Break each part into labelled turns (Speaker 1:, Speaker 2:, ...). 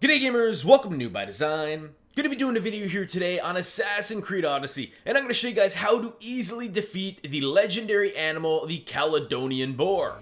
Speaker 1: G'day gamers, welcome to New by Design. Gonna be doing a video here today on Assassin's Creed Odyssey, and I'm gonna show you guys how to easily defeat the legendary animal, the Kalydonian Boar.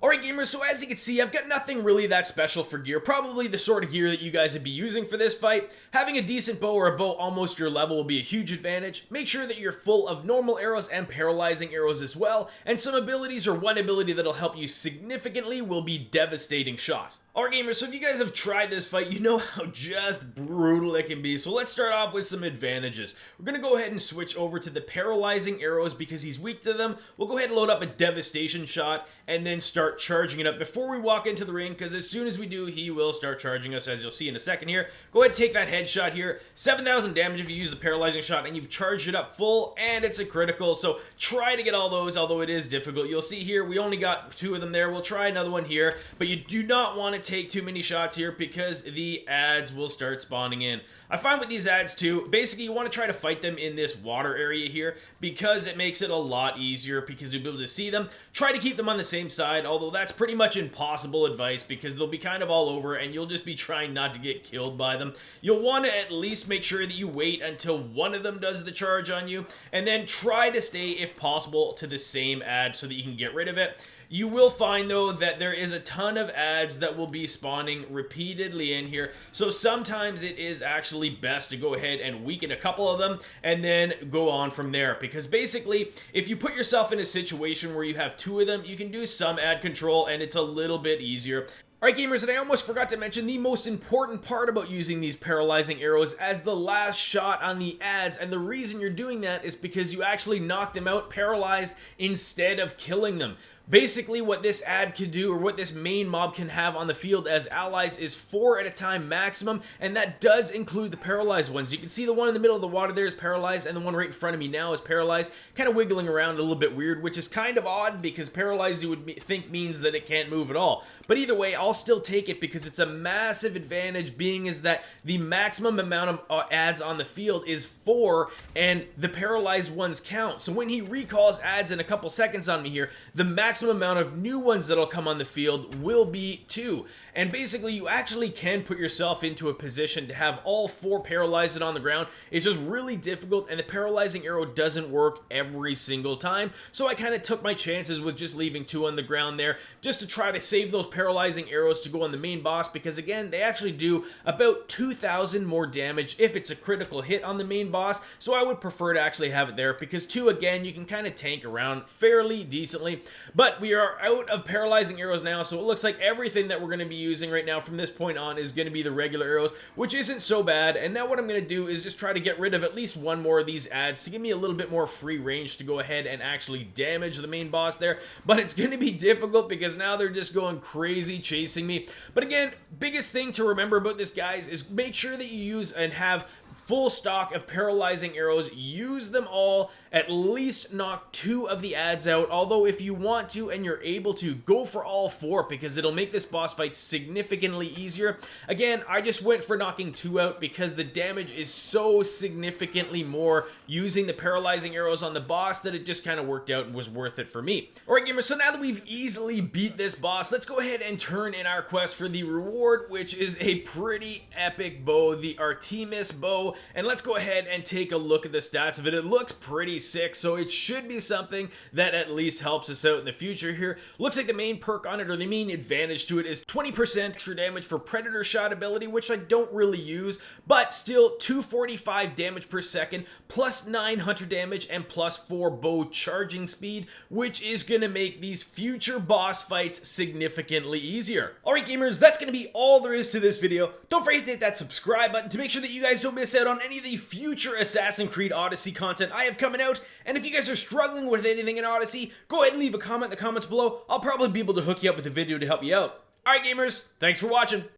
Speaker 1: Alright gamers, so as you can see, I've got nothing really that special for gear, probably the sort of gear that you guys would be using for this fight. Having a decent bow or a bow almost your level will be a huge advantage. Make sure that you're full of normal arrows and paralyzing arrows as well, and some abilities or one ability that'll help you significantly will be Devastating Shot. Alright gamers, so if you guys have tried this fight, you know how just brutal it can be, so let's start off with some advantages. We're going to go ahead and switch over to the paralyzing arrows because he's weak to them. We'll go ahead and load up a devastation shot and then start charging it up before we walk into the ring, because as soon as we do, he will start charging us, as you'll see in a second here. Go ahead and take that headshot here. 7,000 damage if you use the paralyzing shot and you've charged it up full, and it's a critical, so try to get all those, although it is difficult. You'll see here, we only got 2 of them there. We'll try another one here, but you do not want to take too many shots here because the ads will start spawning in. I find with these ads too, basically you want to try to fight them in this water area here because it makes it a lot easier because you'll be able to see them. Try to keep them on the same side, although that's pretty much impossible advice because they'll be kind of all over and you'll just be trying not to get killed by them. You'll want to at least make sure that you wait until one of them does the charge on you, and then try to stay, if possible, to the same ad so that you can get rid of it. You will find though that there is a ton of ads that will be spawning repeatedly in here, so sometimes it is actually best to go ahead and weaken a couple of them and then go on from there, because basically if you put yourself in a situation where you have 2 of them, you can do some ad control and it's a little bit easier. Alright gamers, and I almost forgot to mention the most important part about using these paralyzing arrows as the last shot on the ads, and the reason you're doing that is because you actually knock them out paralyzed instead of killing them. Basically what this ad can do, or what this main mob can have on the field as allies, is 4 at a time maximum, and that does include the paralyzed ones. You can see the one in the middle of the water there is paralyzed, and the one right in front of me now is paralyzed, kind of wiggling around a little bit weird, which is kind of odd because paralyzed you would think means that it can't move at all. But either way, I'll still take it because it's a massive advantage, being is that the maximum amount of ads on the field is 4, and the paralyzed ones count. So when he recalls ads in a couple seconds on me here, the maximum amount of new ones that'll come on the field will be 2. And basically you actually can put yourself into a position to have all 4 paralyzed and on the ground. It's just really difficult, and the paralyzing arrow doesn't work every single time, so I kind of took my chances with just leaving 2 on the ground there just to try to save those paralyzing arrows to go on the main boss, because again they actually do about 2,000 more damage if it's a critical hit on the main boss. So I would prefer to actually have it there because 2, again, you can kind of tank around fairly decently. But we are out of paralyzing arrows now, so it looks like everything that we're going to be using right now from this point on is going to be the regular arrows, which isn't so bad. And now what I'm going to do is just try to get rid of at least 1 more of these ads to give me a little bit more free range to go ahead and actually damage the main boss there. But it's going to be difficult because now they're just going crazy chasing me. But again, biggest thing to remember about this, guys, is make sure that you use and have full stock of paralyzing arrows. Use them all. At least knock 2 of the ads out, although if you want to and you're able to, go for all 4 because it'll make this boss fight significantly easier. Again, I just went for knocking 2 out because the damage is so significantly more using the paralyzing arrows on the boss that it just kind of worked out and was worth it for me. Alright gamers, so now that we've easily beat this boss, let's go ahead and turn in our quest for the reward, which is a pretty epic bow, the Artemis bow, and let's go ahead and take a look at the stats of it. It looks pretty sick, so it should be something that at least helps us out in the future here. Looks like the main perk on it, or the main advantage to it, is 20% extra damage for Predator Shot ability, which I don't really use, but still 245 damage per second, plus 9 hunter damage, and plus 4 bow charging speed, which is going to make these future boss fights significantly easier. Alright gamers, that's going to be all there is to this video. Don't forget to hit that subscribe button to make sure that you guys don't miss out on any of the future Assassin's Creed Odyssey content I have coming out. And if you guys are struggling with anything in Odyssey, go ahead and leave a comment in the comments below. I'll probably be able to hook you up with a video to help you out. Alright gamers, thanks for watching.